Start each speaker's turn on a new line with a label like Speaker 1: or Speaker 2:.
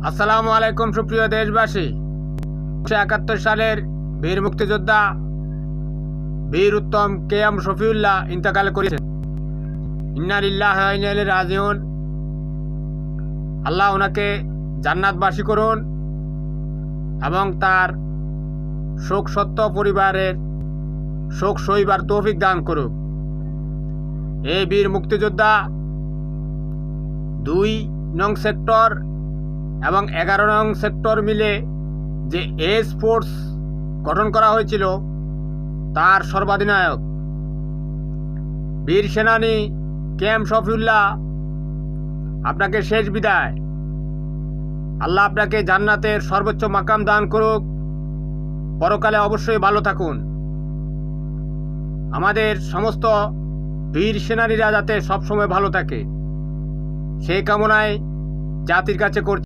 Speaker 1: আসসালামু আলাইকুম সুপ্রিয় দেশবাসী। 1971 সালের বীর মুক্তিযোদ্ধা বীর উত্তম কেএম শফিউল্লাহ ইন্তেকাল করেছেন। ইন্না লিল্লাহি ওয়া ইন্না ইলাইহি রাজিউন। আল্লাহ ওনাকে জান্নাতবাসী করুন এবং তার শোক সত্য পরিবারের শোক সইবার তৌফিক দান করুক। এই বীর মুক্তিযোদ্ধা 2 নং সেক্টর এবং 11 নং সেক্টর মিলে যে এস ফোর্স গঠন করা হয়েছিল তার সর্বাধিনায়ক বীর সেনানী কেএম শফিউল্লাহ, আপনাকে শেষ বিদায়। আল্লাহ আপনাকে জান্নাতের সর্বোচ্চ মাকাম দান করুক। পরকালে অবশ্যই ভালো থাকুন। আমাদের সমস্ত বীর সেনানীরা যাতে সবসময় ভালো থাকে সেই কামনায় জাতির কাছে করছি।